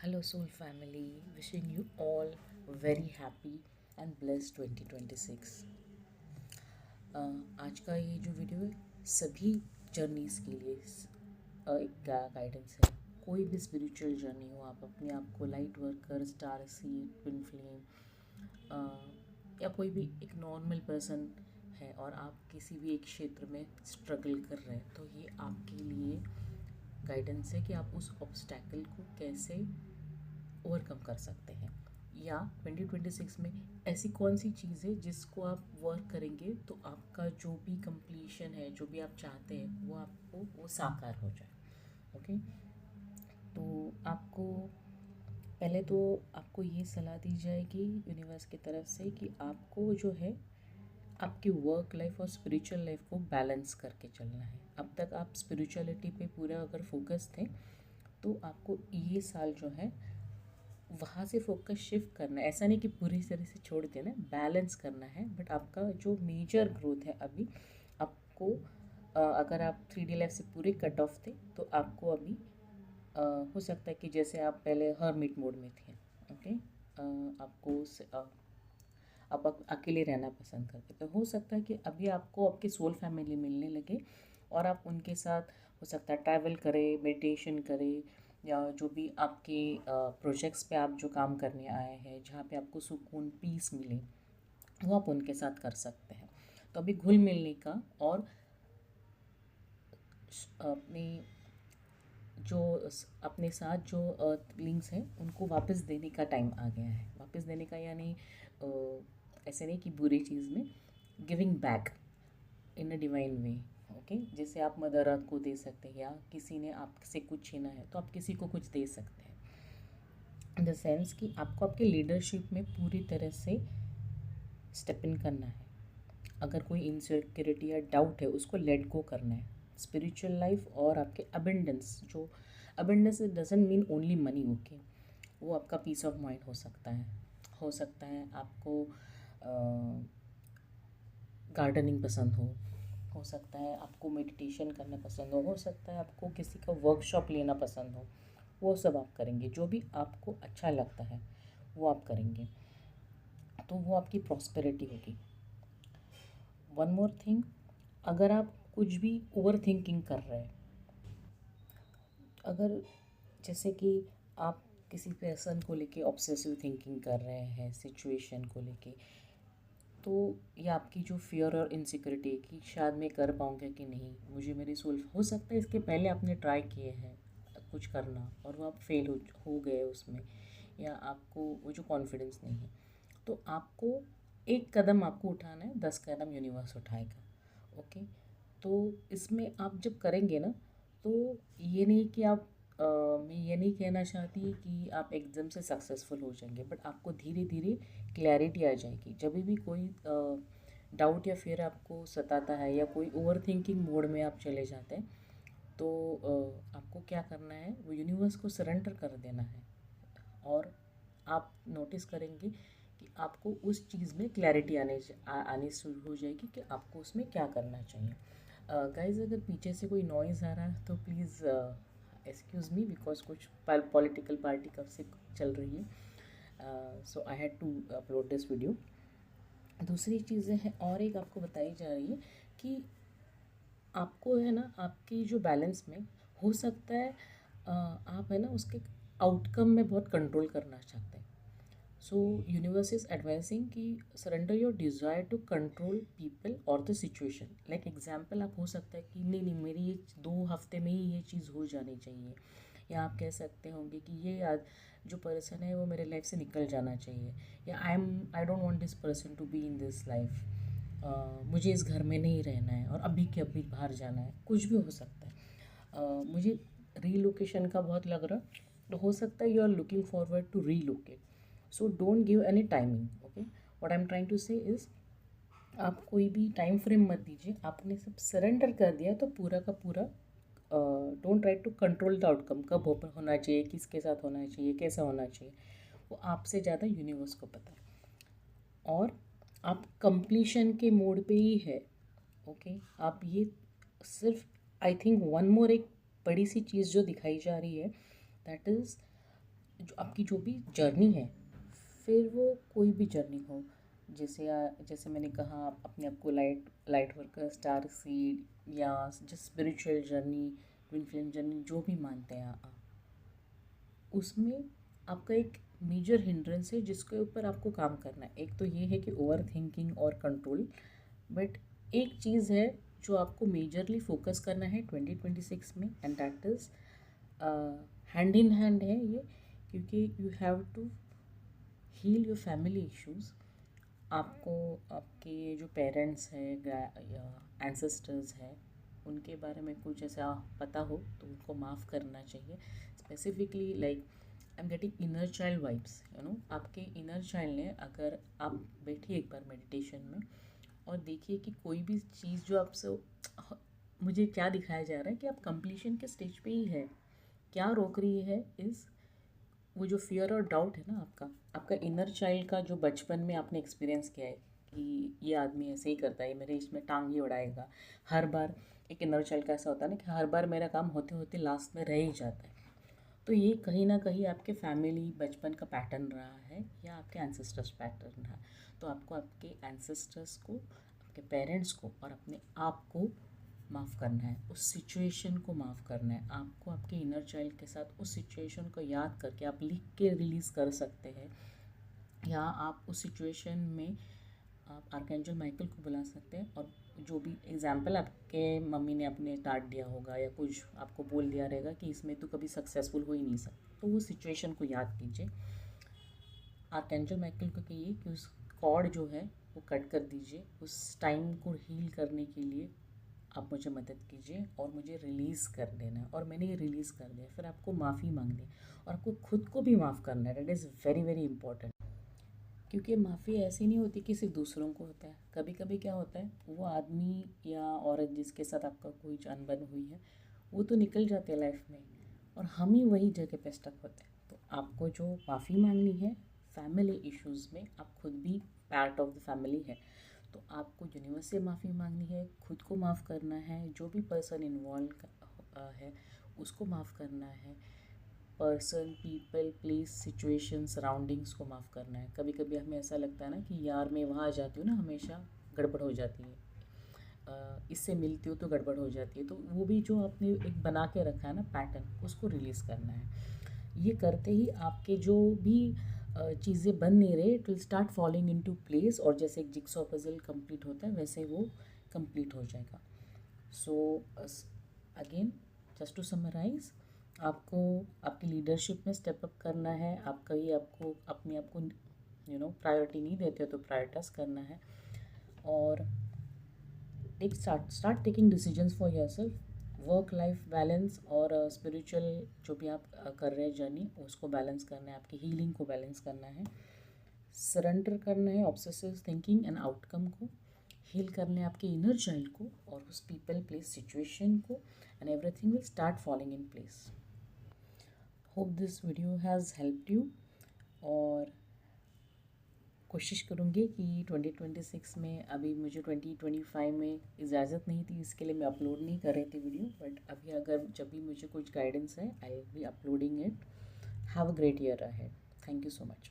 Hello, Soul Family. Wishing you all very happy and blessed 2026. आज का ये जो वीडियो है सभी जर्नीज़ के लिए एक गाइडेंस है। कोई भी स्पिरिचुअल जर्नी हो, आप अपने आप को light worker, star seed, twin flame या कोई भी एक नॉर्मल पर्सन है और आप किसी भी एक क्षेत्र में स्ट्रगल कर रहे हैं, तो ये आपके लिए गाइडेंस है कि आप उस ऑब्स्टैकल को कैसे ओवरकम कर सकते हैं, या 2026 में ऐसी कौन सी चीज़ है जिसको आप वर्क करेंगे तो आपका जो भी कंप्लीशन है, जो भी आप चाहते हैं, वो आपको वो साकार हो जाए। ओके, तो आपको पहले तो आपको ये सलाह दी जाएगी यूनिवर्स की तरफ से कि आपको जो है आपकी वर्क लाइफ और स्पिरिचुअल लाइफ को बैलेंस करके चलना है। अब तक आप स्पिरिचुअलिटी पे पूरा अगर फोकस थे, तो आपको ये साल जो है वहाँ से फोकस शिफ्ट करना है। ऐसा नहीं कि पूरी तरह से छोड़ देना, बैलेंस करना है। बट आपका जो मेजर ग्रोथ है अभी आपको अगर आप 3D लाइफ से पूरे कट ऑफ थे, तो आपको अभी हो सकता है कि जैसे आप पहले हर्मिट मोड में थे, ओके, आपको आप अकेले रहना पसंद करते, तो हो सकता है कि अभी आपको आपके सोल फैमिली मिलने लगे और आप उनके साथ हो सकता है ट्रैवल करें, मेडिटेशन करें, या जो भी आपके प्रोजेक्ट्स पे आप जो काम करने आए हैं, जहाँ पे आपको सुकून, पीस मिले, वो आप उनके साथ कर सकते हैं। तो अभी घुल मिलने का और अपने जो अपने साथ जो लिंक्स हैं उनको वापस देने का टाइम आ गया है। वापस देने का यानी ऐसे नहीं कि बुरी चीज़ में, giving back in a divine way. Okay, जैसे आप मदर अर्थ को दे सकते हैं, या किसी ने आपसे कुछ छीना है तो आप किसी को कुछ दे सकते हैं। इन द सेंस कि आपको आपके लीडरशिप में पूरी तरह से स्टेप इन करना है। अगर कोई इनसिक्योरिटी या डाउट है, उसको लेट गो करना है। स्पिरिचुअल लाइफ और आपके अबेंडेंस, जो abundance doesn't mean only money, okay, वो आपका पीस ऑफ माइंड हो सकता है। हो सकता है आपको गार्डनिंग पसंद हो सकता है आपको मेडिटेशन करना पसंद हो सकता है आपको किसी का वर्कशॉप लेना पसंद हो। वो सब आप करेंगे, जो भी आपको अच्छा लगता है वो आप करेंगे, तो वो आपकी प्रॉस्पेरिटी होगी। वन मोर थिंग, अगर आप कुछ भी ओवर थिंकिंग कर रहे हैं, अगर जैसे कि आप किसी पर्सन को लेके ऑब्सेसिव थिंकिंग कर रहे हैं, सिचुएशन को लेके, तो ये आपकी जो फियर और इनसिक्योरिटी कि शायद मैं कर पाऊँगा कि नहीं, मुझे मेरी सोल, हो सकता है इसके पहले आपने ट्राई किए हैं कुछ करना और वो आप फेल हो गए उसमें, या आपको वो जो कॉन्फिडेंस नहीं है, तो आपको एक कदम आपको उठाना है, 10 कदम यूनिवर्स उठाएगा। ओके, तो इसमें आप जब करेंगे ना, तो ये नहीं कि आप मैं ये नहीं कहना चाहती कि आप एकदम से सक्सेसफुल हो जाएंगे, बट आपको धीरे धीरे क्लैरिटी आ जाएगी। जब भी कोई डाउट या फिर आपको सताता है, या कोई ओवर थिंकिंग मोड में आप चले जाते हैं, तो आपको क्या करना है, वो यूनिवर्स को सरेंडर कर देना है। और आप नोटिस करेंगे कि आपको उस चीज़ में क्लैरिटी आनी शुरू हो जाएगी कि आपको उसमें क्या करना चाहिए। गाइज, अगर पीछे से कोई नॉइज़ आ रहा है तो प्लीज़ एक्सक्यूज़ मी, बिकॉज कुछ पॉलिटिकल पार्टी कब से चल रही है, so I had to upload this video. दूसरी चीज़ें हैं और एक आपको बताई जा रही है कि आपको है ना, आपकी जो बैलेंस में हो सकता है आप है ना उसके आउटकम में बहुत कंट्रोल करना चाहते हैं। सो यूनिवर्स इज एडवाइसिंग कि surrender your desire to control people और द सिचुएशन। लाइक एग्जाम्पल, आप हो सकता है कि नहीं नहीं मेरी ये 2 हफ्ते में ही ये चीज़ हो जानी चाहिए, या आप कह सकते होंगे कि ये आज जो पर्सन है वो मेरे लाइफ से निकल जाना चाहिए, या I don't want this person to be in this life, मुझे इस घर में नहीं रहना है और अभी के अभी बाहर जाना है, कुछ भी हो सकता है। मुझे रीलोकेशन का बहुत लग रहा, तो हो सकता है you are looking forward to relocate, so don't give any timing. Okay, what I am trying to say is, आप कोई भी टाइम फ्रेम मत दीजिए। आपने सब सरेंडर कर दिया तो पूरा का पूरा don't try to control the outcome, कब ओपन होना चाहिए, किसके साथ होना चाहिए, कैसा होना चाहिए, वो आपसे ज़्यादा यूनिवर्स को पता है। और आप कंप्लीशन के मोड पे ही है। ओके, आप ये सिर्फ आई थिंक वन मोर एक बड़ी सी चीज़ जो दिखाई जा रही है, दैट इज़ जो आपकी जो भी जर्नी है, फिर वो कोई भी जर्नी हो, जैसे मैंने कहा, आप अपने आप को light light worker, star seed, या just spiritual journey, twin flame journey, जो भी मानते हैं आप, उसमें आपका एक मेजर हिंड्रेंस है जिसके ऊपर आपको काम करना है। एक तो ये है कि ओवर थिंकिंग और कंट्रोल, बट एक चीज़ है जो आपको मेजरली फोकस करना है 2026 में, and that is hand in hand है ये, क्योंकि you have to heal your family issues. आपको आपके जो पेरेंट्स हैं या एंसेस्टर्स हैं, उनके बारे में कुछ ऐसा पता हो तो उनको माफ़ करना चाहिए। Specifically like I am getting inner child vibes, आपके इनर चाइल्ड ने, अगर आप बैठिए एक बार मेडिटेशन में और देखिए कि कोई भी चीज़ जो आपसे, मुझे क्या दिखाया जा रहा है कि आप कंप्लीशन के स्टेज पे ही है, क्या रोक रही है इज़ वो जो फियर और डाउट है ना, आपका आपका इनर चाइल्ड का, जो बचपन में आपने एक्सपीरियंस किया है कि ये आदमी ऐसे ही करता है, मेरे इसमें टांग ही उड़ाएगा हर बार। एक इनर चाइल्ड का ऐसा होता है ना कि हर बार मेरा काम होते होते लास्ट में रह ही जाता है। तो ये कहीं ना कहीं आपके फैमिली बचपन का पैटर्न रहा है या आपके एंसेस्टर्स पैटर्न रहा। तो आपको आपके एंसेस्टर्स को, आपके पेरेंट्स को और अपने आप को माफ़ करना है, उस सिचुएशन को माफ़ करना है। आपको आपके इनर चाइल्ड के साथ उस सिचुएशन को याद करके आप लिख के रिलीज़ कर सकते हैं, या आप उस सिचुएशन में आप आर्कएंजल माइकल को बुला सकते हैं। और जो भी एग्जाम्पल आपके मम्मी ने अपने डांट दिया होगा या कुछ आपको बोल दिया रहेगा कि इसमें तो कभी सक्सेसफुल हो ही नहीं सकता, तो वो सिचुएशन को याद कीजिए, आर्कएंजल माइकल को कहिए कि उस कॉर्ड जो है वो कट कर दीजिए, उस टाइम को हील करने के लिए आप मुझे मदद कीजिए और मुझे रिलीज़ कर देना है। और मैंने ये रिलीज़ कर दिया, फिर आपको माफ़ी मांगनी है और आपको खुद को भी माफ़ करना है। That is very very important, क्योंकि माफ़ी ऐसी नहीं होती कि सिर्फ दूसरों को होता है। कभी कभी क्या होता है, वो आदमी या औरत जिसके साथ आपका कोई अनबन हुई है, वो तो निकल जाते हैं लाइफ में और हम ही वही जगह पे स्टक होते हैं। तो आपको जो माफ़ी मांगनी है फैमिली इश्यूज़ में, आप खुद भी पार्ट ऑफ द फैमिली है, तो आपको यूनिवर्स से माफ़ी मांगनी है, खुद को माफ़ करना है, जो भी पर्सन इन्वॉल्व है उसको माफ़ करना है, person, people, place, situation, surroundings को माफ़ करना है। कभी कभी हमें ऐसा लगता है ना कि यार मैं वहाँ आ जाती हूँ ना, हमेशा गड़बड़ हो जाती है, इससे मिलती हूँ तो गड़बड़ हो जाती है। तो वो भी जो आपने एक बना के रखा है ना पैटर्न, उसको रिलीज़ करना है। ये करते ही आपके जो भी चीज़ें बन नहीं रहे, it will start falling into place, और जैसे एक जिक्सॉ पजल कंप्लीट होता है वैसे वो कंप्लीट हो जाएगा। So again, just to summarize, आपको आपकी लीडरशिप में स्टेप अप करना है। आप कभी आपको अपने आप को प्रायोरिटी नहीं देते हो तो प्रायोरिटाइज करना है, और start taking decisions for yourself. Work life balance और स्पिरिचुअल जो भी आप कर रहे हैं जर्नी, उसको बैलेंस करना है, आपकी हीलिंग को बैलेंस करना है, सरेंडर करना है ऑब्सेसिव थिंकिंग एंड आउटकम को, हील करने आपके इनर चाइल्ड को और उस पीपल, प्लेस, सिचुएशन को, and everything will start falling in place. Hope this video has helped you, और कोशिश करूँगी कि 2026 में, अभी मुझे 2025 में इजाज़त नहीं थी, इसके लिए मैं अपलोड नहीं कर रही थी वीडियो, बट अभी अगर जब भी मुझे कुछ गाइडेंस है, I will be uploading it. Have a great year ahead. Thank you so much.